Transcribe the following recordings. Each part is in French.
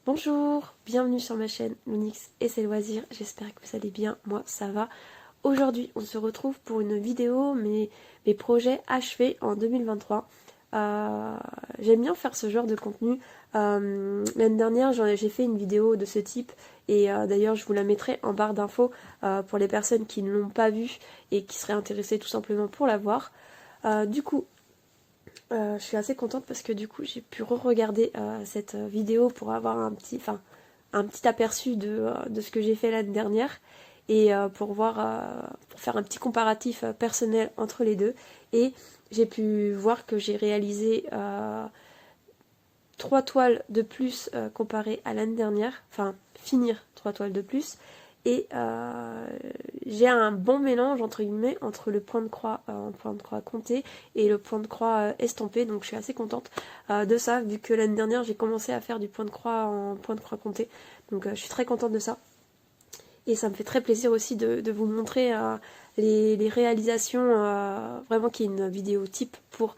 Bonjour, bienvenue sur ma chaîne Mounix et ses loisirs, j'espère que vous allez bien, moi ça va. Aujourd'hui on se retrouve pour une vidéo, mes projets achevés en 2023. J'aime bien faire ce genre de contenu. L'année dernière j'ai fait une vidéo de ce type et d'ailleurs je vous la mettrai en barre d'infos pour les personnes qui ne l'ont pas vue et qui seraient intéressées tout simplement pour la voir. Je suis assez contente parce que du coup j'ai pu re-regarder cette vidéo pour avoir un petit aperçu de ce que j'ai fait l'année dernière et pour faire un petit comparatif personnel entre les deux. Et j'ai pu voir que j'ai réalisé 3 toiles de plus comparé à l'année dernière, enfin finir 3 toiles de plus. Et j'ai un bon mélange entre guillemets entre le point de croix compté et le point de croix estampé, donc je suis assez contente de ça, vu que l'année dernière j'ai commencé à faire du point de croix en point de croix compté, donc je suis très contente de ça. Et ça me fait très plaisir aussi de vous montrer les réalisations, vraiment qui est une vidéo type pour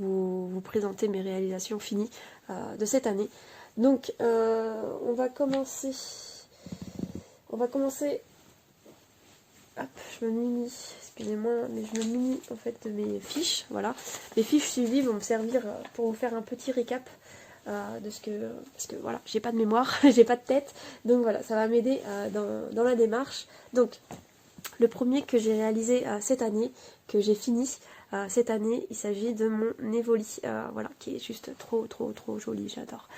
vous présenter mes réalisations finies de cette année. Donc on va commencer. On va commencer. Hop, je me munis, excusez-moi, mais je me munis en fait de mes fiches, voilà. Mes fiches suivies vont me servir pour vous faire un petit récap de ce que... Parce que voilà, j'ai pas de mémoire, j'ai pas de tête, donc voilà, ça va m'aider dans la démarche. Donc, le premier que j'ai réalisé cette année, que j'ai fini cette année, il s'agit de mon Evoli, voilà, qui est juste trop joli, j'adore.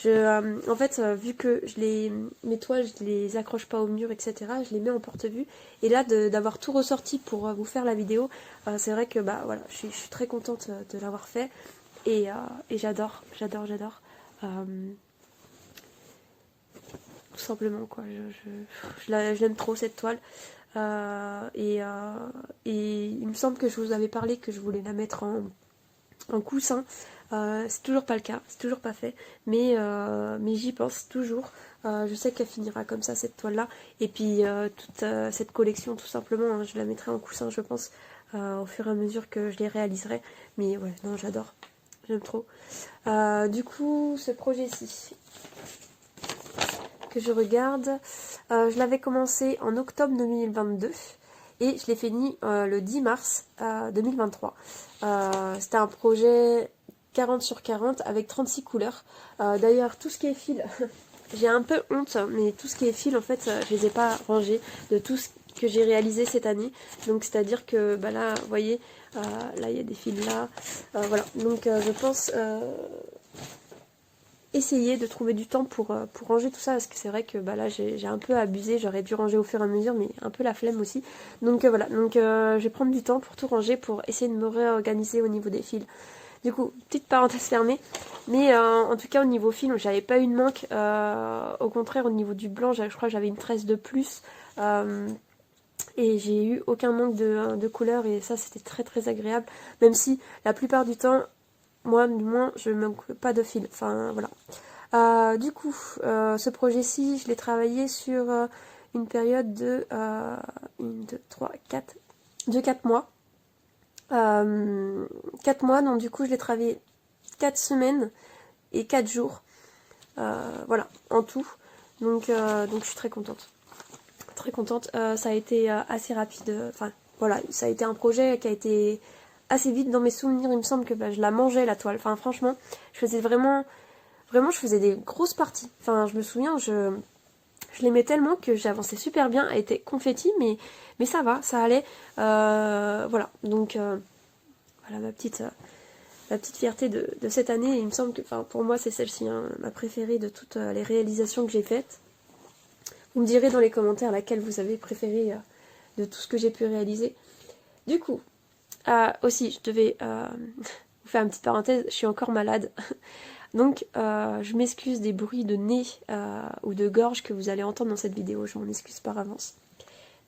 En fait, vu que mes toiles, je les accroche pas au mur, etc., je les mets en porte-vue. Et là, d'avoir tout ressorti pour vous faire la vidéo, c'est vrai que bah voilà, je suis très contente de l'avoir fait. Et j'adore. Euh, Tout simplement, quoi. Je l'aime trop, cette toile. Et il me semble que je vous avais parlé que je voulais la mettre en coussin. C'est toujours pas le cas, c'est toujours pas fait, mais j'y pense toujours. Je sais qu'elle finira comme ça, cette toile là, et puis toute cette collection tout simplement, hein, je la mettrai en coussin je pense au fur et à mesure que je les réaliserai, mais ouais, non, j'adore, j'aime trop. Du coup, ce projet-ci que je regarde, je l'avais commencé en octobre 2022 et je l'ai fini le 10 mars 2023. C'était un projet 40 sur 40 avec 36 couleurs. D'ailleurs, tout ce qui est fil, j'ai un peu honte, mais tout ce qui est fil, en fait, je les ai pas rangés de tout ce que j'ai réalisé cette année. Donc, c'est-à-dire que bah là, vous voyez, là, il y a des fils là. Voilà, donc je pense essayer de trouver du temps pour ranger tout ça, parce que c'est vrai que bah, là j'ai un peu abusé, j'aurais dû ranger au fur et à mesure, mais un peu la flemme aussi. Donc voilà, donc je vais prendre du temps pour tout ranger, pour essayer de me réorganiser au niveau des fils. Du coup, petite parenthèse fermée, mais en tout cas au niveau film, j'avais pas eu de manque, au contraire au niveau du blanc, je crois que j'avais une tresse de plus, et j'ai eu aucun manque de couleur, et ça c'était très agréable, même si la plupart du temps, moi du moins, je ne manque pas de fil, enfin voilà. Du coup, ce projet-ci, je l'ai travaillé sur une période de 1, 2, 3, 4, de 4 mois. 4 mois, donc du coup, je l'ai travaillé 4 semaines et 4 jours. Voilà, en tout. Donc je suis très contente. Très contente. Ça a été assez rapide. Enfin, voilà, ça a été un projet qui a été assez vite dans mes souvenirs. Il me semble que bah, je la mangeais, la toile. Enfin, franchement, je faisais vraiment, je faisais des grosses parties. Enfin, je me souviens, je l'aimais tellement que j'avançais super bien. Elle était confetti, mais ça va, ça allait. Voilà, donc voilà ma petite fierté de cette année. Il me semble que, enfin, pour moi, c'est celle-ci, hein, ma préférée de toutes les réalisations que j'ai faites. Vous me direz dans les commentaires laquelle vous avez préférée de tout ce que j'ai pu réaliser. Du coup, aussi, je devais vous faire une petite parenthèse, je suis encore malade. Donc, je m'excuse des bruits de nez ou de gorge que vous allez entendre dans cette vidéo, je m'en excuse par avance.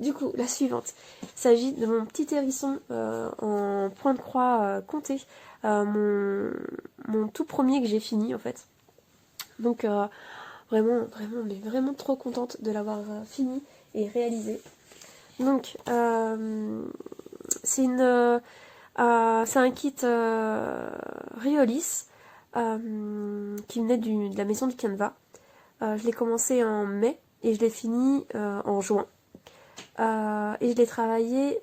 Du coup, la suivante, il s'agit de mon petit hérisson en point de croix compté, mon tout premier que j'ai fini en fait. Donc, mais vraiment trop contente de l'avoir fini et réalisé. Donc, c'est un kit Riolis qui venait de la maison du Canva. Je l'ai commencé en mai et je l'ai fini en juin. Et je l'ai travaillé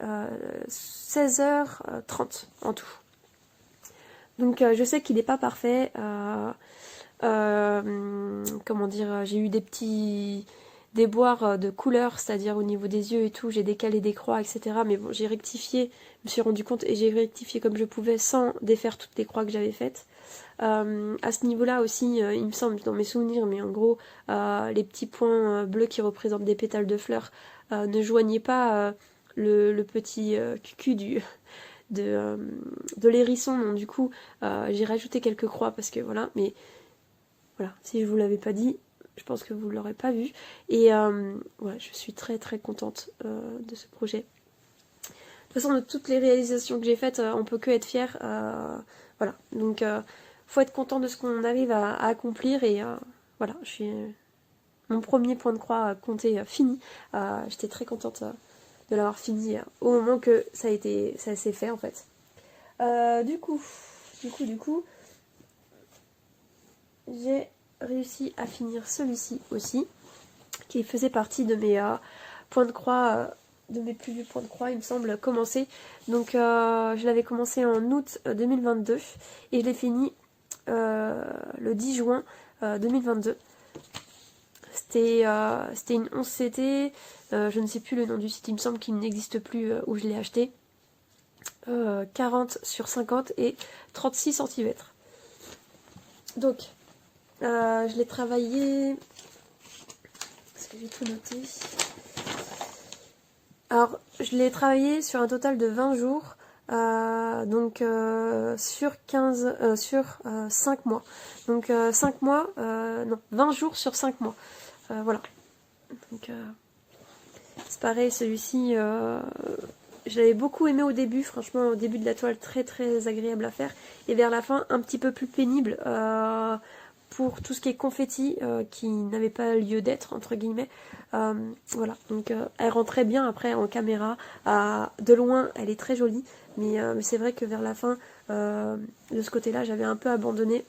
16h30 en tout. Donc je sais qu'il n'est pas parfait. Comment dire, j'ai eu des petits déboires de couleurs, c'est-à-dire au niveau des yeux et tout, j'ai décalé des croix, etc. Mais bon, j'ai rectifié, je me suis rendu compte et j'ai rectifié comme je pouvais sans défaire toutes les croix que j'avais faites. À ce niveau-là aussi, il me semble, dans mes souvenirs, mais en gros, les petits points bleus qui représentent des pétales de fleurs ne joignaient pas le petit cucu de l'hérisson. Donc du coup, j'ai rajouté quelques croix parce que voilà, mais voilà, si je vous l'avais pas dit, je pense que vous ne l'aurez pas vu. Et ouais, je suis très très contente de ce projet. De toute façon, de toutes les réalisations que j'ai faites, on peut que être fier. Voilà, donc faut être content de ce qu'on arrive à accomplir. Et voilà, je suis mon premier point de croix compté fini. J'étais très contente de l'avoir fini au moment que ça s'est fait en fait. Du coup, j'ai réussi à finir celui-ci aussi, qui faisait partie de mes points de croix, de mes plus vieux points de croix, il me semble, commencé. Donc je l'avais commencé en août 2022 et je l'ai fini le 10 juin 2022. C'était une 11CT, je ne sais plus le nom du site, il me semble qu'il n'existe plus où je l'ai acheté. 40 sur 50 et 36 cm. Donc, je l'ai travaillé... Est-ce que j'ai tout noté? Alors, je l'ai travaillé sur un total de 20 jours, donc sur 5 mois. Donc 5 mois, non, 20 jours sur 5 mois. Voilà. Donc, c'est pareil, celui-ci, je l'avais beaucoup aimé au début, franchement, au début de la toile, très très agréable à faire. Et vers la fin, un petit peu plus pénible pour tout ce qui est confetti, qui n'avait pas lieu d'être, entre guillemets. Voilà, donc elle rentrait bien après en caméra. De loin, elle est très jolie, mais c'est vrai que vers la fin, de ce côté-là, j'avais un peu abandonné.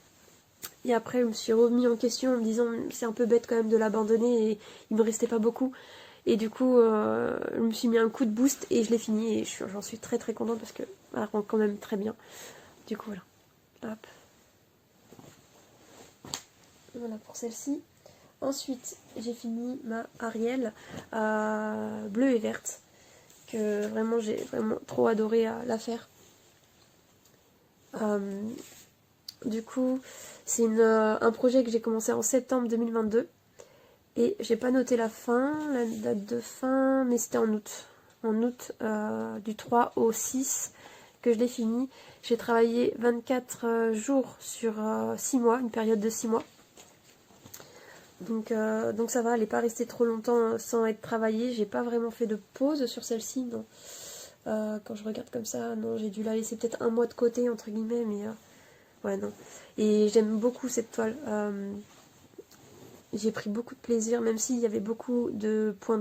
Et après, je me suis remis en question en me disant, c'est un peu bête quand même de l'abandonner et il me restait pas beaucoup. Et du coup, je me suis mis un coup de boost et je l'ai fini et j'en suis très très contente parce qu'elle rend quand même très bien. Du coup, voilà. Hop. Voilà pour celle-ci. Ensuite, j'ai fini ma Ariel bleue et verte, que vraiment j'ai vraiment trop adoré la faire. Du coup, c'est un projet que j'ai commencé en septembre 2022. Et j'ai pas noté la date de fin, mais c'était en août. En août, du 3 au 6 que je l'ai fini. J'ai travaillé 24 jours sur 6 mois, une période de 6 mois. Donc ça va, elle n'est pas restée trop longtemps sans être travaillée. J'ai pas vraiment fait de pause sur celle-ci, non. Quand je regarde comme ça, non, j'ai dû la laisser peut-être un mois de côté, entre guillemets, mais ouais, non. Et j'aime beaucoup cette toile. J'ai pris beaucoup de plaisir, même s'il y avait beaucoup de points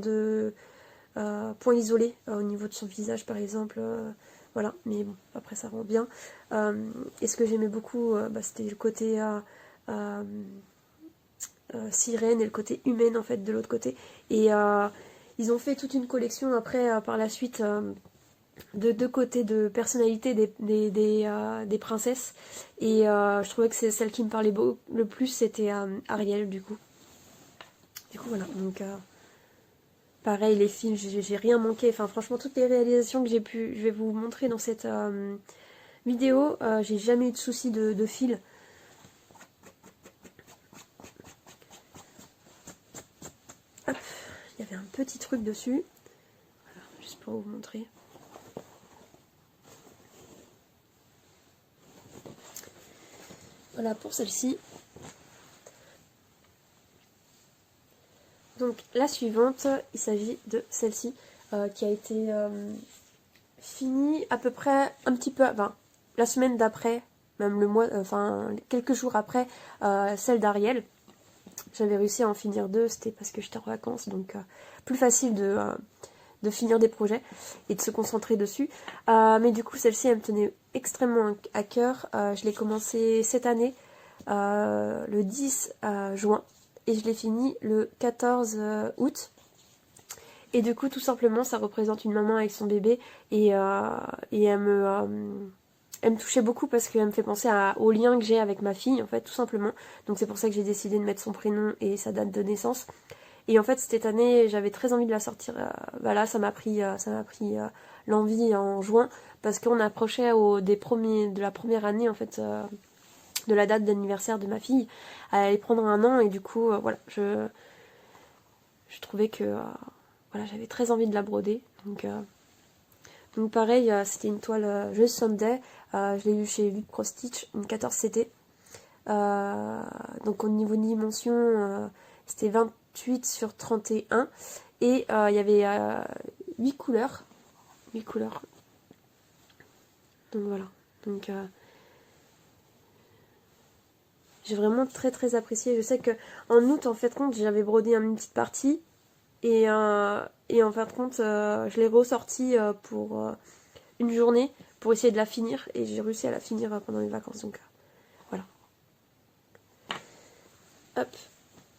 isolés au niveau de son visage, par exemple. Voilà, mais bon, après ça rend bien. Et ce que j'aimais beaucoup, c'était le côté sirène et le côté humaine, en fait, de l'autre côté. Et ils ont fait toute une collection après, par la suite, de deux côtés de personnalité des princesses. Et je trouvais que c'est celle qui me parlait le plus, c'était Ariel, du coup. Voilà, donc pareil, les films, j'ai rien manqué. Enfin, franchement, toutes les réalisations que je vais vous montrer dans cette vidéo, j'ai jamais eu de soucis de fil. Hop, il y avait un petit truc dessus. Voilà, juste pour vous montrer. Voilà pour celle-ci. Donc la suivante, il s'agit de celle-ci qui a été finie à peu près un petit peu, enfin la semaine d'après, même le mois, enfin quelques jours après celle d'Ariel. J'avais réussi à en finir 2, c'était parce que j'étais en vacances, donc plus facile de finir des projets et de se concentrer dessus. Mais du coup celle-ci elle me tenait extrêmement à cœur. Je l'ai commencé cette année, le 10 juin. et je l'ai fini le 14 août. Et du coup, tout simplement, ça représente une maman avec son bébé et elle me touchait beaucoup parce qu'elle me fait penser au lien que j'ai avec ma fille, en fait, tout simplement. Donc c'est pour ça que j'ai décidé de mettre son prénom et sa date de naissance. Et en fait, cette année, j'avais très envie de la sortir. Là, ça m'a pris l'envie en juin parce qu'on approchait de la première année, en fait, de la date d'anniversaire de ma fille. Elle allait prendre 1 an et du coup, voilà, je trouvais que voilà, j'avais très envie de la broder. Donc pareil, c'était une toile Just Sunday. Je l'ai eu chez Vic Pro Stitch, une 14CT. Donc au niveau de dimension, c'était 28 sur 31. Et il y avait 8 couleurs. 8 couleurs. Donc voilà. Donc j'ai vraiment très très apprécié. Je sais que en août, en fait, compte, j'avais brodé une petite partie. Et en fin de compte, je l'ai ressortie pour une journée pour essayer de la finir. Et j'ai réussi à la finir pendant les vacances. Donc voilà. Hop,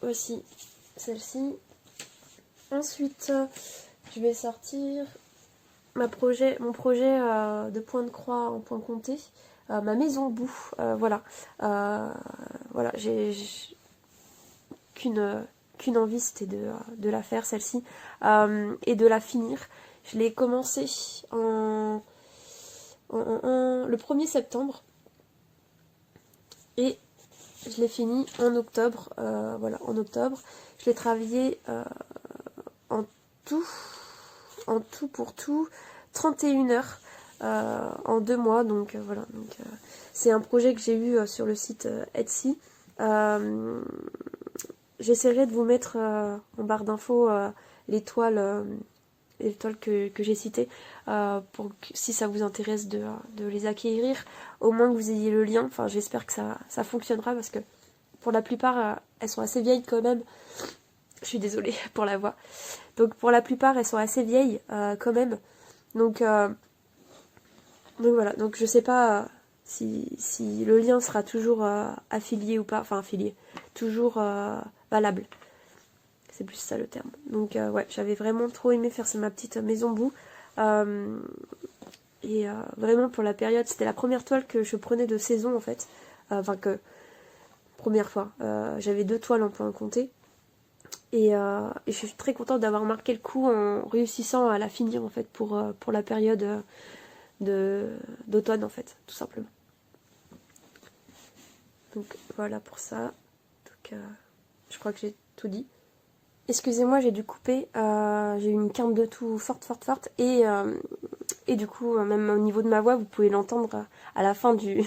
voici celle-ci. Ensuite, je vais sortir mon projet de point de croix en point compté. Ma maison boue. Voilà. Voilà, j'ai qu'une envie, c'était de la faire, celle-ci, et de la finir. Je l'ai commencé le 1er septembre et je l'ai fini en octobre. Voilà, en octobre. Je l'ai travaillé en tout pour tout 31 heures en 2 mois. Donc voilà, c'est un projet que j'ai eu sur le site Etsy. J'essaierai de vous mettre en barre d'infos les toiles que j'ai citées pour que, si ça vous intéresse de les acquérir, au moins que vous ayez le lien. Enfin, j'espère que ça fonctionnera parce que pour la plupart, elles sont assez vieilles quand même. Je suis désolée pour la voix. Donc pour la plupart, elles sont assez vieilles quand même. Donc voilà. Donc je sais pas si le lien sera toujours affilié ou pas. Enfin affilié. Toujours valable. C'est plus ça le terme. Donc ouais, j'avais vraiment trop aimé faire ma petite maison boue. Et vraiment pour la période, c'était la première toile que je prenais de saison en fait. Première fois. J'avais 2 toiles en point compté. Et je suis très contente d'avoir marqué le coup en réussissant à la finir en fait pour la période d'automne en fait, tout simplement. Donc voilà pour ça. Donc je crois que j'ai tout dit. Excusez-moi, j'ai dû couper. J'ai eu une quinte de toux forte. Et du coup, même au niveau de ma voix, vous pouvez l'entendre à la fin du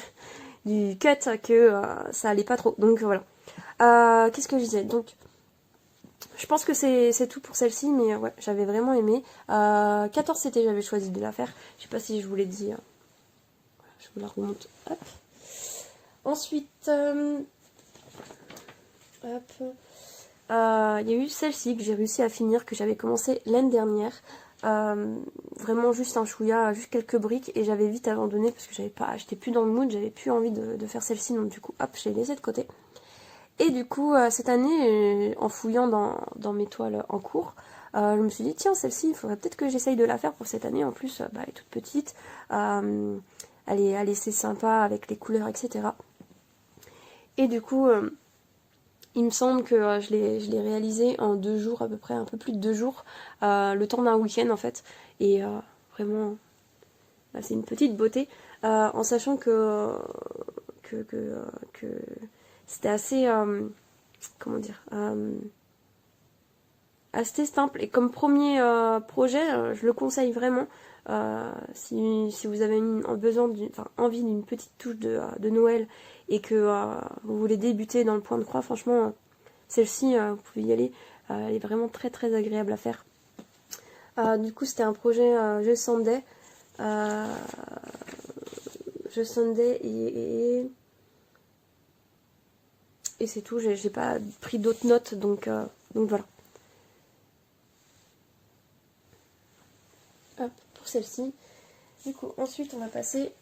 cut que ça allait pas trop. Donc voilà. Qu'est-ce que je disais? Donc, je pense que c'est tout pour celle-ci, mais ouais, j'avais vraiment aimé. 14 c'était, j'avais choisi de la faire. Je sais pas si je vous l'ai dit. Je vous la remonte. Hop. Ensuite, hop. Il y a eu celle-ci que j'ai réussi à finir, que j'avais commencé l'année dernière. Vraiment juste un chouïa, juste quelques briques, et j'avais vite abandonné parce que j'étais plus dans le mood, j'avais plus envie de faire celle-ci, donc du coup hop, je l'ai laissée de côté. Et du coup cette année, en fouillant dans mes toiles en cours, je me suis dit tiens, celle-ci il faudrait peut-être que j'essaye de la faire pour cette année. En plus elle est toute petite, elle est assez sympa avec les couleurs, etc. Et du coup il me semble que je l'ai réalisé en 2 jours à peu près, un peu plus de 2 jours, le temps d'un week-end en fait. Et vraiment, c'est une petite beauté, en sachant que c'était assez, comment dire, assez simple. Et comme premier projet, je le conseille vraiment. Si vous avez envie d'une petite touche de Noël et que vous voulez débuter dans le point de croix, franchement, celle-ci, vous pouvez y aller. Elle est vraiment très très agréable à faire. Du coup, c'était un projet Just Sunday. Just Sunday et c'est tout. J'ai pas pris d'autres notes, donc voilà. Hop, pour celle-ci. Du coup, ensuite, on va passer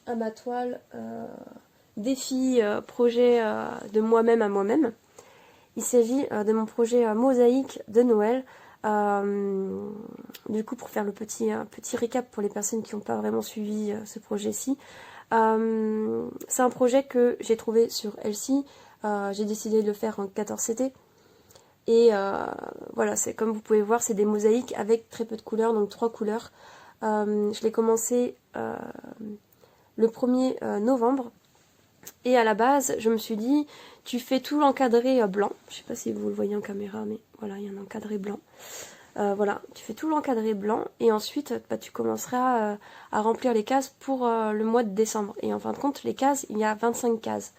à ma toile défi projet de moi-même à moi-même. Il s'agit de mon projet mosaïque de Noël. Du coup, pour faire le petit récap pour les personnes qui n'ont pas vraiment suivi ce projet-ci, c'est un projet que j'ai trouvé sur Etsy. J'ai décidé de le faire en 14CT. Et voilà, c'est comme vous pouvez voir, c'est des mosaïques avec très peu de couleurs, donc 3 couleurs. Je l'ai commencé le 1er novembre. Et à la base, je me suis dit, tu fais tout l'encadré blanc. Je sais pas si vous le voyez en caméra, mais voilà, il y a un encadré blanc. Voilà, tu fais tout l'encadré blanc et ensuite tu commenceras à remplir les cases pour le mois de décembre. Et en fin de compte, les cases, il y a 25 cases.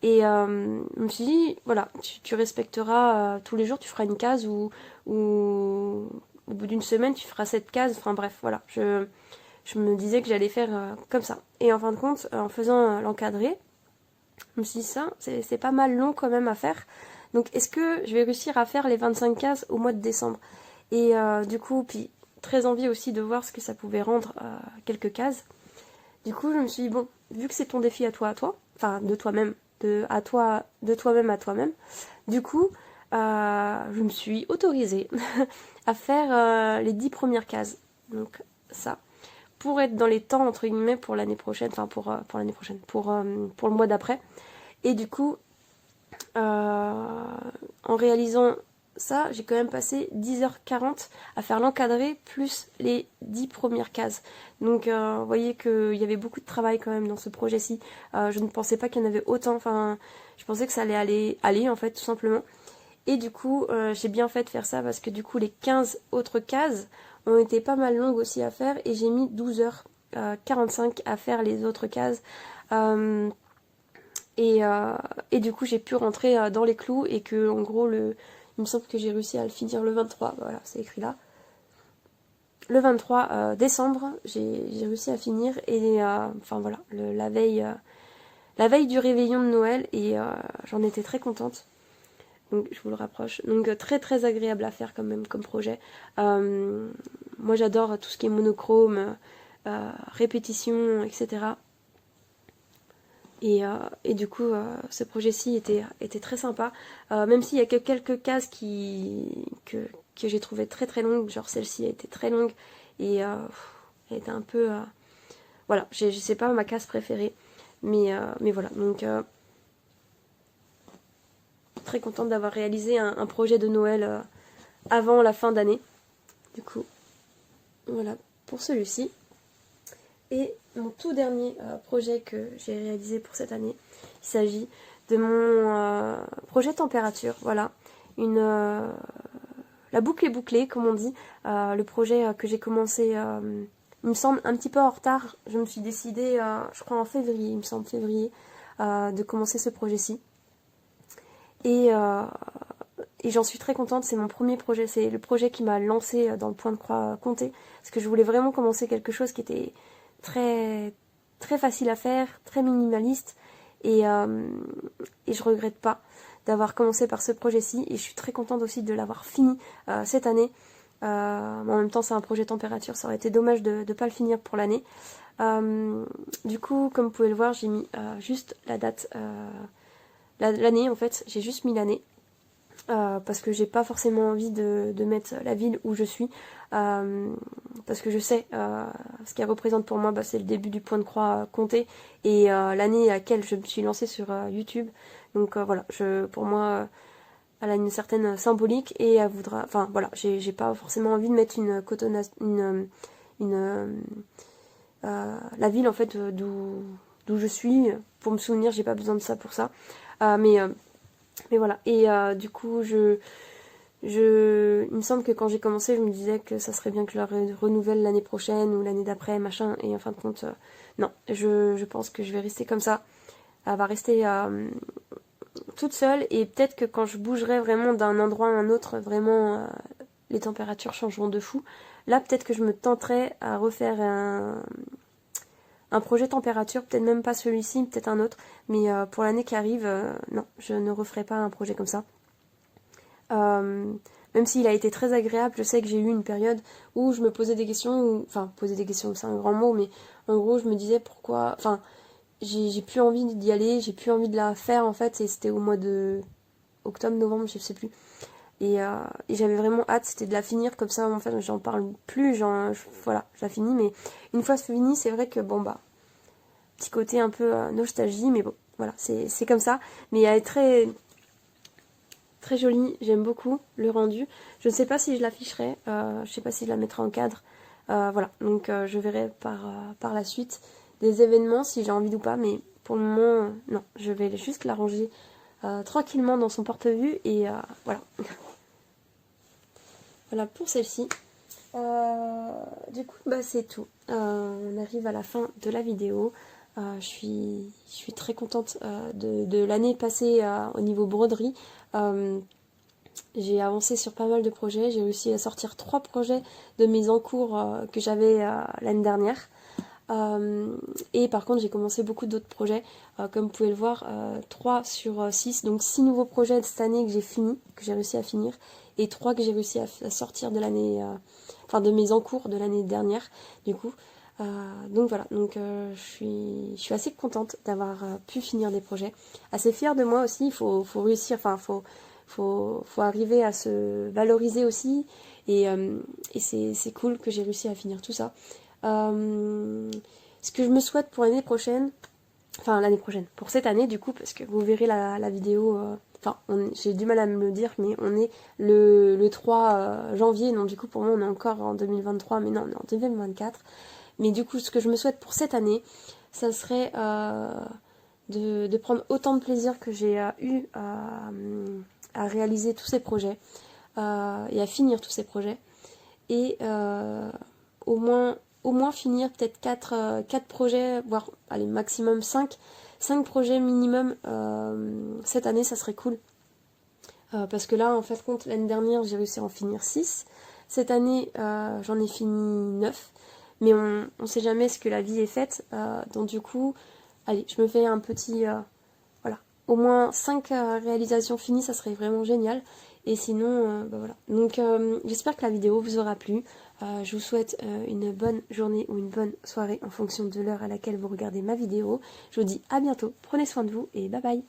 Et je me suis dit, voilà, tu respecteras tous les jours, tu feras une case ou au bout d'une semaine, tu feras cette case. Enfin bref, voilà, je me disais que j'allais faire comme ça. Et en fin de compte, en faisant l'encadré, je me suis dit ça, c'est pas mal long quand même à faire. Donc est-ce que je vais réussir à faire les 25 cases au mois de décembre? Et du coup, puis très envie aussi de voir ce que ça pouvait rendre quelques cases. Du coup, je me suis dit, bon, vu que c'est ton défi à toi, enfin de toi-même, de toi-même à toi-même, du coup, je me suis autorisée à faire les 10 premières cases. Donc ça, pour être dans les temps, entre guillemets, pour l'année prochaine, enfin pour l'année prochaine, pour le mois d'après. Et du coup, en réalisant ça, j'ai quand même passé 10h40 à faire l'encadré plus les 10 premières cases. Donc vous voyez qu'il y avait beaucoup de travail quand même dans ce projet-ci. Je ne pensais pas qu'il y en avait autant, enfin je pensais que ça allait aller en fait tout simplement. Et du coup j'ai bien fait de faire ça parce que du coup les 15 autres cases ont été pas mal longues aussi à faire et j'ai mis 12h45 à faire les autres cases. Et du coup j'ai pu rentrer dans les clous et que en gros il me semble que j'ai réussi à le finir le 23, voilà c'est écrit là. Le 23 décembre j'ai réussi à finir et enfin voilà la veille du réveillon de Noël et j'en étais très contente. Donc je vous le rapproche. Donc très très agréable à faire quand même comme projet. Moi j'adore tout ce qui est monochrome, répétition, etc. Et du coup, ce projet-ci était très sympa. Même s'il y a que quelques cases que j'ai trouvé très très longues, genre celle-ci a été très longue et elle était un peu... voilà, je sais pas ma case préférée, mais voilà. Donc, très contente d'avoir réalisé un projet de Noël avant la fin d'année. Du coup, voilà pour celui-ci. Et mon tout dernier projet que j'ai réalisé pour cette année, il s'agit de mon projet température. Voilà, la boucle est bouclée, comme on dit. Le projet que j'ai commencé, il me semble un petit peu en retard. Je me suis décidée, je crois en février, il me semble février, de commencer ce projet-ci. Et j'en suis très contente, c'est mon premier projet, c'est le projet qui m'a lancée dans le point de croix compté. Parce que je voulais vraiment commencer quelque chose qui était très, très facile à faire, très minimaliste. Et je regrette pas d'avoir commencé par ce projet-ci. Et je suis très contente aussi de l'avoir fini cette année. En même temps, c'est un projet température, ça aurait été dommage de ne pas le finir pour l'année. Du coup, comme vous pouvez le voir, j'ai mis juste la date, l'année en fait, j'ai juste mis l'année. Parce que j'ai pas forcément envie de mettre la ville où je suis, parce que je sais ce qu'elle représente pour moi, c'est le début du point de croix compté et l'année à laquelle je me suis lancée sur YouTube. Donc voilà, pour moi elle a une certaine symbolique et elle voudra, enfin voilà, j'ai pas forcément envie de mettre la ville en fait d'où je suis pour me souvenir, j'ai pas besoin de ça pour ça, mais voilà, et du coup, il me semble que quand j'ai commencé, je me disais que ça serait bien que je la renouvelle l'année prochaine ou l'année d'après, machin, et en fin de compte, non, je pense que je vais rester comme ça. Elle va rester toute seule, et peut-être que quand je bougerai vraiment d'un endroit à un autre, vraiment, les températures changeront de fou. Là, peut-être que je me tenterai à refaire un projet température, peut-être même pas celui-ci, peut-être un autre, mais pour l'année qui arrive, non, je ne referai pas un projet comme ça. Même s'il a été très agréable, je sais que j'ai eu une période où je me posais des questions, enfin poser des questions c'est un grand mot, mais en gros je me disais pourquoi, enfin j'ai plus envie d'y aller, j'ai plus envie de la faire en fait, et c'était au mois octobre, novembre, je sais plus. Et j'avais vraiment hâte, c'était de la finir, comme ça en fait j'en parle plus, voilà, je la finis, mais une fois c'est fini, c'est vrai que bon bah, petit côté un peu nostalgie, mais bon, voilà, c'est comme ça. Mais elle est très, très jolie, j'aime beaucoup le rendu. Je ne sais pas si je l'afficherai, je sais pas si je la mettrai en cadre. Voilà, donc je verrai par la suite des événements si j'ai envie ou pas, mais pour le moment, non, je vais juste la ranger tranquillement dans son porte-vue et voilà. Voilà pour celle-ci. Du coup, bah, c'est tout. On arrive à la fin de la vidéo. Je suis très contente de l'année passée au niveau broderie. J'ai avancé sur pas mal de projets. J'ai réussi à sortir 3 projets de mes en cours que j'avais l'année dernière. Et par contre, j'ai commencé beaucoup d'autres projets. Comme vous pouvez le voir, 3 sur 6. Donc 6 nouveaux projets de cette année que j'ai fini, que j'ai réussi à finir. Et 3 que j'ai réussi à sortir de l'année, enfin de mes en cours de l'année dernière, du coup. Donc voilà, donc je suis assez contente d'avoir pu finir des projets. Assez fière de moi aussi, il faut réussir, enfin faut arriver à se valoriser aussi. Et c'est cool que j'ai réussi à finir tout ça. Ce que je me souhaite pour l'année prochaine, enfin l'année prochaine, pour cette année du coup, parce que vous verrez la vidéo, enfin j'ai du mal à me le dire, mais on est le 3 janvier, donc du coup pour moi on est encore en 2023, mais non on est en 2024. Mais du coup ce que je me souhaite pour cette année, ça serait de prendre autant de plaisir que j'ai eu à réaliser tous ces projets et à finir tous ces projets. Et au moins finir peut-être 4 projets, voire allez, maximum 5 projets minimum cette année, ça serait cool. Parce que là, en fait, compte, l'année dernière, j'ai réussi à en finir 6. Cette année, j'en ai fini 9. Mais on ne sait jamais ce que la vie est faite. Donc du coup, allez, je me fais un petit... voilà. Au moins 5 réalisations finies, ça serait vraiment génial. Et sinon, bah voilà. Donc j'espère que la vidéo vous aura plu. Je vous souhaite une bonne journée ou une bonne soirée en fonction de l'heure à laquelle vous regardez ma vidéo. Je vous dis à bientôt, prenez soin de vous et bye bye.